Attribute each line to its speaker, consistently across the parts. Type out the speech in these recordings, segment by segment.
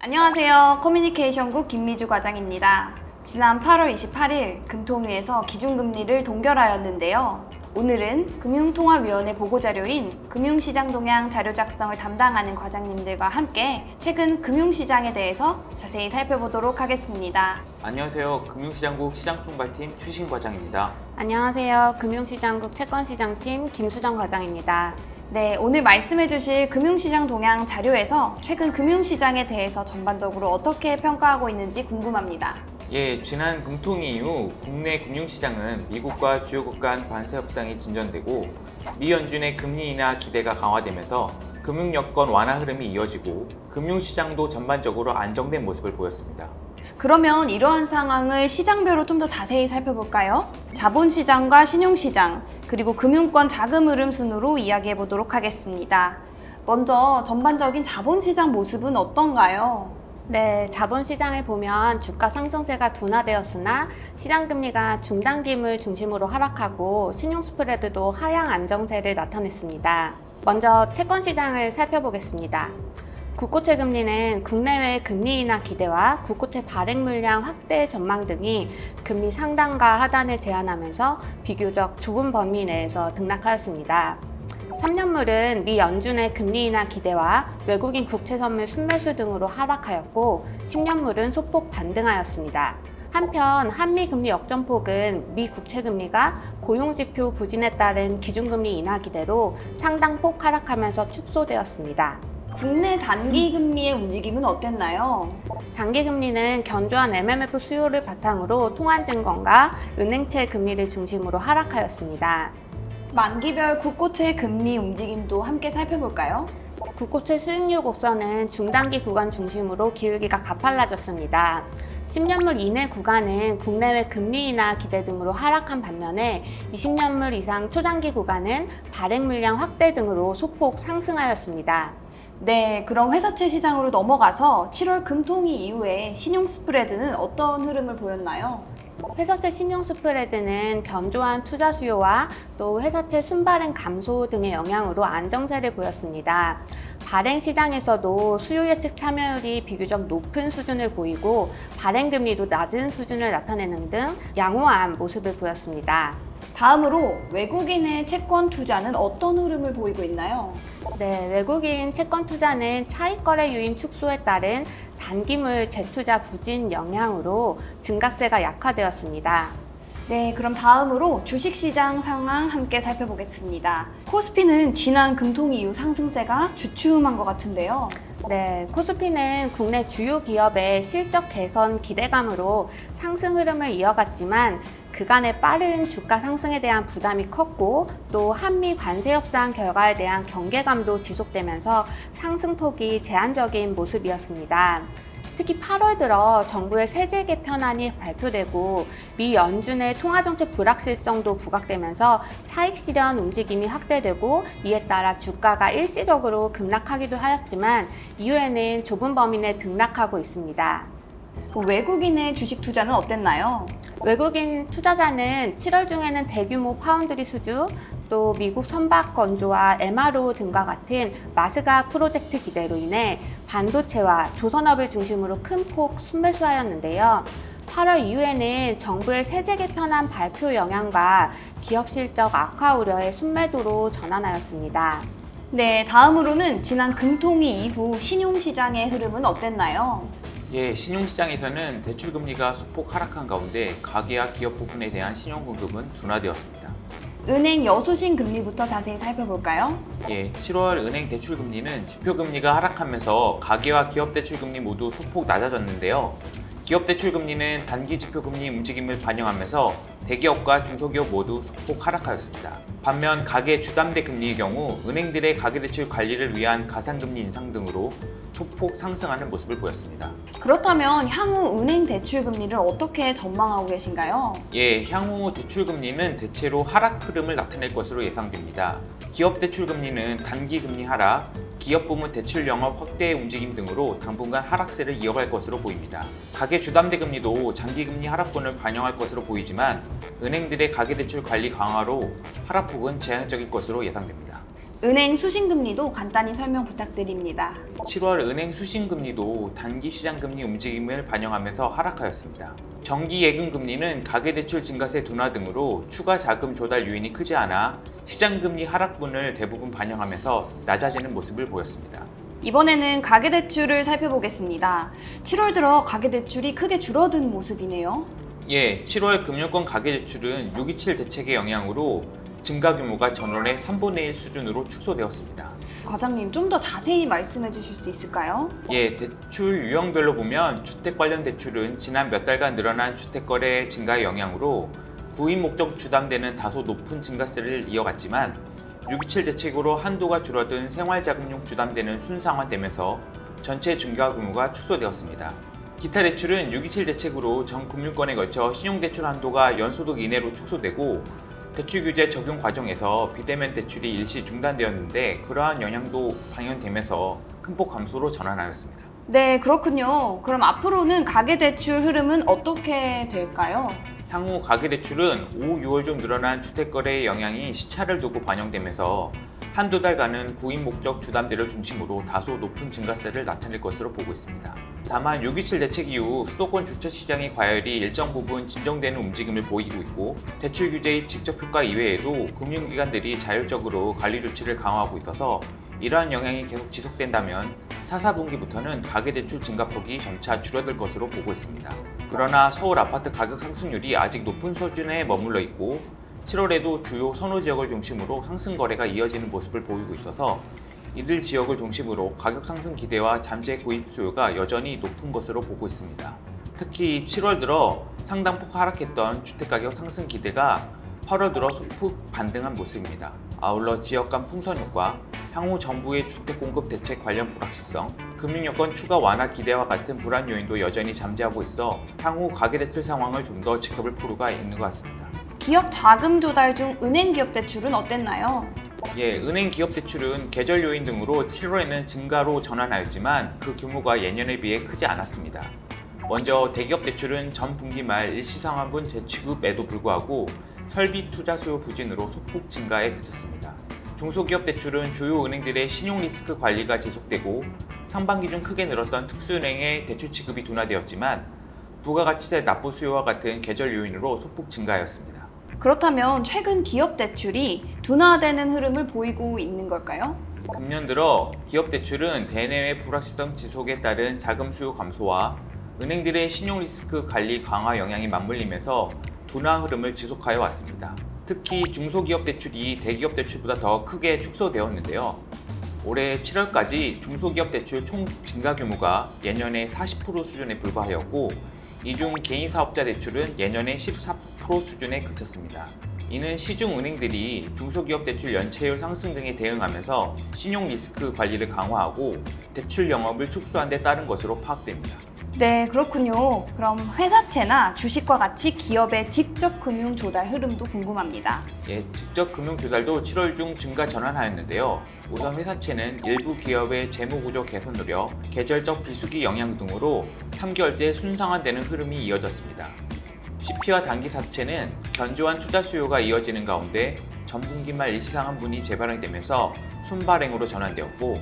Speaker 1: 안녕하세요. 커뮤니케이션국 김미주 과장입니다. 지난 8월 28일 금통위에서 기준금리를 동결하였는데요. 오늘은 금융통화위원회 보고자료인 금융시장 동향 자료 작성을 담당하는 과장님들과 함께 최근 금융시장에 대해서 자세히 살펴보도록 하겠습니다.
Speaker 2: 안녕하세요. 금융시장국 시장통발팀 최신 과장입니다.
Speaker 3: 안녕하세요. 금융시장국 채권시장팀 김수정 과장입니다.
Speaker 1: 네, 오늘 말씀해 주실 금융시장 동향 자료에서 최근 금융시장에 대해서 전반적으로 어떻게 평가하고 있는지 궁금합니다.
Speaker 2: 지난 금통위 이후 국내 금융시장은 미국과 주요국 간 관세 협상이 진전되고 미 연준의 금리 인하 기대가 강화되면서 금융여건 완화 흐름이 이어지고 금융시장도 전반적으로 안정된 모습을 보였습니다.
Speaker 1: 그러면 이러한 상황을 시장별로 좀 더 자세히 살펴볼까요? 자본시장과 신용시장, 그리고 금융권 자금 흐름 순으로 이야기해 보도록 하겠습니다. 먼저 전반적인 자본시장 모습은 어떤가요?
Speaker 3: 네, 자본시장을 보면 주가 상승세가 둔화되었으나 시장금리가 중단기물 중심으로 하락하고 신용 스프레드도 하향 안정세를 나타냈습니다. 먼저 채권시장을 살펴보겠습니다. 국고채 금리는 국내외 금리 인하 기대와 국고채 발행 물량 확대 전망 등이 금리 상단과 하단을 제한하면서 비교적 좁은 범위 내에서 등락하였습니다. 3년물은 미 연준의 금리 인하 기대와 외국인 국채 선물 순매수 등으로 하락하였고 10년물은 소폭 반등하였습니다. 한편 한미 금리 역전폭은 미 국채 금리가 고용지표 부진에 따른 기준금리 인하 기대로 상당폭 하락하면서 축소되었습니다.
Speaker 1: 국내 단기 금리의 움직임은 어땠나요?
Speaker 3: 단기 금리는 견조한 MMF 수요를 바탕으로 통화증권과 은행채 금리를 중심으로 하락하였습니다.
Speaker 1: 만기별 국고채 금리 움직임도 함께 살펴볼까요?
Speaker 3: 국고채 수익률 곡선은 중단기 구간 중심으로 기울기가 가팔라졌습니다. 10년물 이내 구간은 국내외 금리 인하 기대 등으로 하락한 반면에 20년물 이상 초장기 구간은 발행 물량 확대 등으로 소폭 상승하였습니다.
Speaker 1: 네, 그럼 회사채 시장으로 넘어가서 7월 금통위 이후에 신용 스프레드는 어떤 흐름을 보였나요?
Speaker 3: 회사채 신용 스프레드는 견조한 투자 수요와 또 회사채 순발행 감소 등의 영향으로 안정세를 보였습니다. 발행 시장에서도 수요 예측 참여율이 비교적 높은 수준을 보이고 발행 금리도 낮은 수준을 나타내는 등 양호한 모습을 보였습니다.
Speaker 1: 다음으로 외국인의 채권 투자는 어떤 흐름을 보이고 있나요?
Speaker 3: 네, 외국인 채권 투자는 차익 거래 유인 축소에 따른 단기물 재투자 부진 영향으로 증가세가 약화되었습니다.
Speaker 1: 네, 그럼 다음으로 주식시장 상황 함께 살펴보겠습니다. 코스피는 지난 금통위 이후 상승세가 주춤한 것 같은데요.
Speaker 3: 네, 코스피는 국내 주요 기업의 실적 개선 기대감으로 상승 흐름을 이어갔지만 그간의 빠른 주가 상승에 대한 부담이 컸고 또 한미 관세 협상 결과에 대한 경계감도 지속되면서 상승폭이 제한적인 모습이었습니다. 특히 8월 들어 정부의 세제 개편안이 발표되고 미 연준의 통화정책 불확실성도 부각되면서 차익 실현 움직임이 확대되고 이에 따라 주가가 일시적으로 급락하기도 하였지만 이후에는 좁은 범위 내 등락하고 있습니다.
Speaker 1: 외국인의 주식 투자는 어땠나요?
Speaker 3: 외국인 투자자는 7월 중에는 대규모 파운드리 수주, 또 미국 선박 건조와 MRO 등과 같은 마스가 프로젝트 기대로 인해 반도체와 조선업을 중심으로 큰 폭 순매수하였는데요. 8월 이후에는 정부의 세제 개편안 발표 영향과 기업 실적 악화 우려의 순매도로 전환하였습니다.
Speaker 1: 네, 다음으로는 지난 금통위 이후 신용시장의 흐름은 어땠나요?
Speaker 2: 신용시장에서는 대출금리가 소폭 하락한 가운데 가계와 기업 부분에 대한 신용공급은 둔화되었습니다.
Speaker 1: 은행 여수신 금리부터 자세히 살펴볼까요?
Speaker 2: 7월 은행 대출금리는 지표금리가 하락하면서 가계와 기업 대출금리 모두 소폭 낮아졌는데요. 기업 대출금리는 단기 지표금리 움직임을 반영하면서 대기업과 중소기업 모두 소폭 하락하였습니다. 반면 가계 주담대 금리의 경우 은행들의 가계대출 관리를 위한 가산금리 인상 등으로 소폭 상승하는 모습을 보였습니다.
Speaker 1: 그렇다면 향후 은행 대출 금리를 어떻게 전망하고 계신가요?
Speaker 2: 향후 대출금리는 대체로 하락 흐름을 나타낼 것으로 예상됩니다. 기업 대출금리는 단기 금리 하락, 기업 부문 대출 영업 확대 움직임 등으로 당분간 하락세를 이어갈 것으로 보입니다. 가계 주담대 금리도 장기 금리 하락분을 반영할 것으로 보이지만 은행들의 가계대출 관리 강화로 하락폭은 제한적일 것으로 예상됩니다.
Speaker 1: 은행 수신금리도 간단히 설명 부탁드립니다.
Speaker 2: 7월 은행 수신금리도 단기 시장금리 움직임을 반영하면서 하락하였습니다. 정기 예금금리는 가계대출 증가세 둔화 등으로 추가 자금 조달 요인이 크지 않아 시장금리 하락분을 대부분 반영하면서 낮아지는 모습을 보였습니다.
Speaker 1: 이번에는 가계대출을 살펴보겠습니다. 7월 들어 가계대출이 크게 줄어든 모습이네요.
Speaker 2: 예, 7월 금융권 가계대출은 6.27 대책의 영향으로 증가 규모가 전월의 3분의 1 수준으로 축소되었습니다.
Speaker 1: 과장님, 좀 더 자세히 말씀해 주실 수 있을까요?
Speaker 2: 예, 대출 유형별로 보면 주택 관련 대출은 지난 몇 달간 늘어난 주택 거래 증가의 영향으로 구입 목적 주담대는 다소 높은 증가세를 이어갔지만 6.27 대책으로 한도가 줄어든 생활자금용 주담대는 순상환되면서 전체 증가 규모가 축소되었습니다. 기타 대출은 6.27 대책으로 전 금융권에 걸쳐 신용대출 한도가 연소득 이내로 축소되고 대출 규제 적용 과정에서 비대면 대출이 일시 중단되었는데 그러한 영향도 방영되면서 큰 폭 감소로 전환하였습니다.
Speaker 1: 네, 그렇군요. 그럼 앞으로는 가계대출 흐름은 어떻게 될까요?
Speaker 2: 향후 가계대출은 5, 6월 중 늘어난 주택거래의 영향이 시차를 두고 반영되면서 한두 달간은 구입 목적 주담대를 중심으로 다소 높은 증가세를 나타낼 것으로 보고 있습니다. 다만 6.27 대책 이후 수도권 주택시장의 과열이 일정 부분 진정되는 움직임을 보이고 있고 대출 규제의 직접 효과 이외에도 금융기관들이 자율적으로 관리 조치를 강화하고 있어서 이러한 영향이 계속 지속된다면 4, 4분기부터는 가계대출 증가폭이 점차 줄어들 것으로 보고 있습니다. 그러나 서울 아파트 가격 상승률이 아직 높은 수준에 머물러 있고 7월에도 주요 선호 지역을 중심으로 상승 거래가 이어지는 모습을 보이고 있어서 이들 지역을 중심으로 가격 상승 기대와 잠재 구입 수요가 여전히 높은 것으로 보고 있습니다. 특히 7월 들어 상당폭 하락했던 주택가격 상승 기대가 8월 들어 소폭 반등한 모습입니다. 아울러 지역 간 풍선 효과, 향후 정부의 주택 공급 대책 관련 불확실성, 금융여건 추가 완화 기대와 같은 불안 요인도 여전히 잠재하고 있어 향후 가계대출 상황을 좀 더 지켜볼 필요가 있는 것 같습니다.
Speaker 1: 기업 자금 조달 중 은행 기업 대출은 어땠나요?
Speaker 2: 예, 은행 기업 대출은 계절 요인 등으로 7월에는 증가로 전환하였지만 그 규모가 예년에 비해 크지 않았습니다. 먼저 대기업 대출은 전 분기 말 일시상환분 재취급에도 불구하고 설비 투자 수요 부진으로 소폭 증가에 그쳤습니다. 중소기업 대출은 주요 은행들의 신용 리스크 관리가 지속되고 상반기 중 크게 늘었던 특수은행의 대출 지급이 둔화되었지만 부가가치세 납부 수요와 같은 계절 요인으로 소폭 증가하였습니다.
Speaker 1: 그렇다면 최근 기업 대출이 둔화되는 흐름을 보이고 있는 걸까요?
Speaker 2: 금년 들어 기업 대출은 대내외 불확실성 지속에 따른 자금 수요 감소와 은행들의 신용 리스크 관리 강화 영향이 맞물리면서 둔화 흐름을 지속하여 왔습니다. 특히 중소기업 대출이 대기업 대출보다 더 크게 축소되었는데요. 올해 7월까지 중소기업 대출 총 증가 규모가 예년의 40% 수준에 불과하였고 이 중 개인사업자 대출은 예년의 14% 수준에 그쳤습니다. 이는 시중 은행들이 중소기업 대출 연체율 상승 등에 대응하면서 신용 리스크 관리를 강화하고 대출 영업을 축소한 데 따른 것으로 파악됩니다.
Speaker 1: 네, 그렇군요. 그럼 회사채나 주식과 같이 기업의 직접 금융 조달 흐름도 궁금합니다.
Speaker 2: 예, 직접 금융 조달도 7월 중 증가 전환하였는데요. 우선 회사채는 일부 기업의 재무 구조 개선 노력, 계절적 비수기 영향 등으로 3개월째 순상환되는 흐름이 이어졌습니다. CP와 단기 사채는 견조한 투자 수요가 이어지는 가운데 전분기 말 일시상환분이 재발행되면서 순발행으로 전환되었고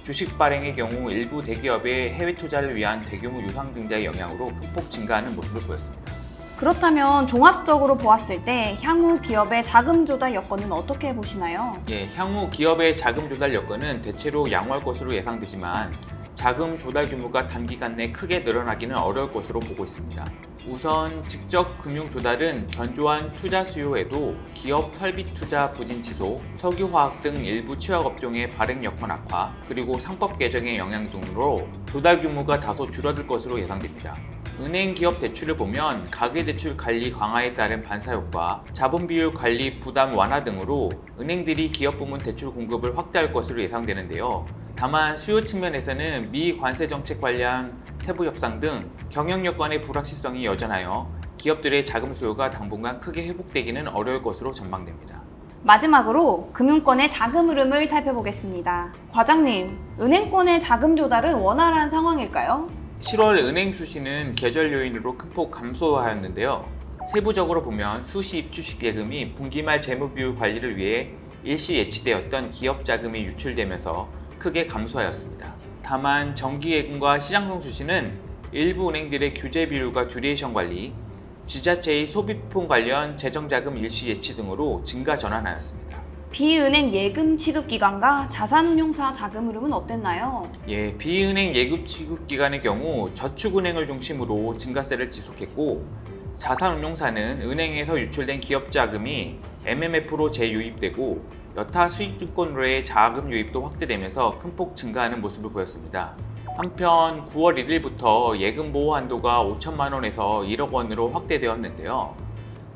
Speaker 2: 주식 발행의 경우 일부 대기업의 해외 투자를 위한 대규모 유상 증자의 영향으로 큰 폭 증가하는 모습을 보였습니다.
Speaker 1: 그렇다면 종합적으로 보았을 때 향후 기업의 자금 조달 여건은 어떻게 보시나요?
Speaker 2: 예, 향후 기업의 자금 조달 여건은 대체로 양호할 것으로 예상되지만 자금 조달 규모가 단기간 내 크게 늘어나기는 어려울 것으로 보고 있습니다. 우선 직접 금융 조달은 견조한 투자 수요에도 기업 설비 투자 부진 지속, 석유화학 등 일부 취약업종의 발행 여건 악화, 그리고 상법 개정의 영향 등으로 조달 규모가 다소 줄어들 것으로 예상됩니다. 은행 기업 대출을 보면 가계대출 관리 강화에 따른 반사효과, 자본비율 관리 부담 완화 등으로 은행들이 기업 부문 대출 공급을 확대할 것으로 예상되는데요. 다만 수요 측면에서는 미관세 정책 관련 세부 협상 등 경영 여건의 불확실성이 여전하여 기업들의 자금 수요가 당분간 크게 회복되기는 어려울 것으로 전망됩니다.
Speaker 1: 마지막으로 금융권의 자금 흐름을 살펴보겠습니다. 과장님, 은행권의 자금 조달은 원활한 상황일까요?
Speaker 2: 7월 은행 수시는 계절 요인으로 큰 폭 감소하였는데요. 세부적으로 보면 수시 입주식 예금이 분기 말 재무 비율 관리를 위해 일시 예치되었던 기업 자금이 유출되면서 크게 감소하였습니다. 다만 정기예금과 시장성수시는 일부 은행들의 규제 비율과 듀레이션 관리, 지자체의 소비품 관련 재정자금 일시 예치 등으로 증가 전환하였습니다.
Speaker 1: 비은행 예금 취급 기관과 자산운용사 자금 흐름은 어땠나요?
Speaker 2: 비은행 예금 취급 기관의 경우 저축은행을 중심으로 증가세를 지속했고, 자산운용사는 은행에서 유출된 기업 자금이 MMF로 재유입되고 여타 수익증권으로의 자금 유입도 확대되면서 큰 폭 증가하는 모습을 보였습니다. 한편 9월 1일부터 예금 보호 한도가 5천만 원에서 1억 원으로 확대되었는데요.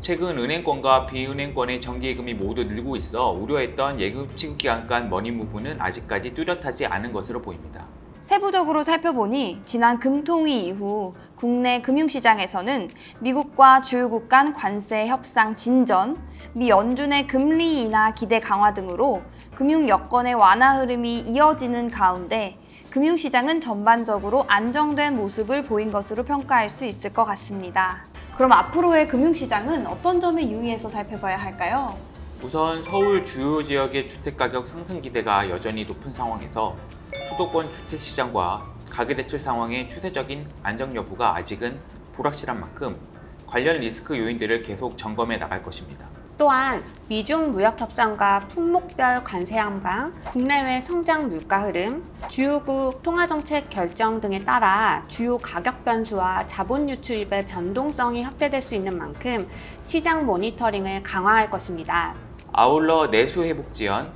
Speaker 2: 최근 은행권과 비은행권의 정기예금이 모두 늘고 있어 우려했던 예금 취급기관 간 머니무브는 아직까지 뚜렷하지 않은 것으로 보입니다.
Speaker 1: 세부적으로 살펴보니 지난 금통위 이후 국내 금융시장에서는 미국과 주요국 간 관세 협상 진전, 미 연준의 금리 인하 기대 강화 등으로 금융 여건의 완화 흐름이 이어지는 가운데 금융시장은 전반적으로 안정된 모습을 보인 것으로 평가할 수 있을 것 같습니다. 그럼 앞으로의 금융시장은 어떤 점에 유의해서 살펴봐야 할까요?
Speaker 2: 우선 서울 주요 지역의 주택가격 상승 기대가 여전히 높은 상황에서 수도권 주택시장과 가계대출 상황의 추세적인 안정 여부가 아직은 불확실한 만큼 관련 리스크 요인들을 계속 점검해 나갈 것입니다.
Speaker 3: 또한 미중 무역 협상과 품목별 관세 향방, 국내외 성장 물가 흐름, 주요국 통화정책 결정 등에 따라 주요 가격 변수와 자본 유출입의 변동성이 확대될 수 있는 만큼 시장 모니터링을 강화할 것입니다.
Speaker 2: 아울러 내수 회복 지연,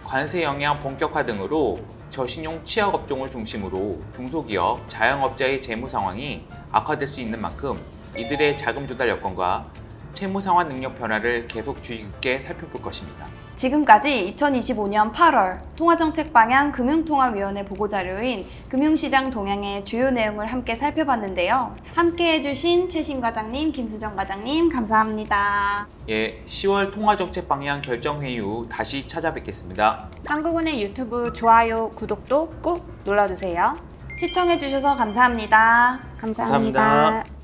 Speaker 2: 관세 영향 본격화 등으로 저신용 취약 업종을 중심으로 중소기업, 자영업자의 재무 상황이 악화될 수 있는 만큼 이들의 자금 조달 여건과 채무 상환 능력 변화를 계속 주의 깊게 살펴볼 것입니다.
Speaker 1: 지금까지 2025년 8월 통화정책 방향 금융통화위원회 보고자료인 금융시장 동향의 주요 내용을 함께 살펴봤는데요. 함께 해주신 최신 과장님, 김수정 과장님 감사합니다.
Speaker 2: 10월 통화정책 방향 결정회의 후 다시 찾아뵙겠습니다.
Speaker 3: 한국은행 유튜브 좋아요, 구독도 꾹 눌러주세요.
Speaker 1: 시청해주셔서 감사합니다.
Speaker 3: 감사합니다.
Speaker 2: 감사합니다.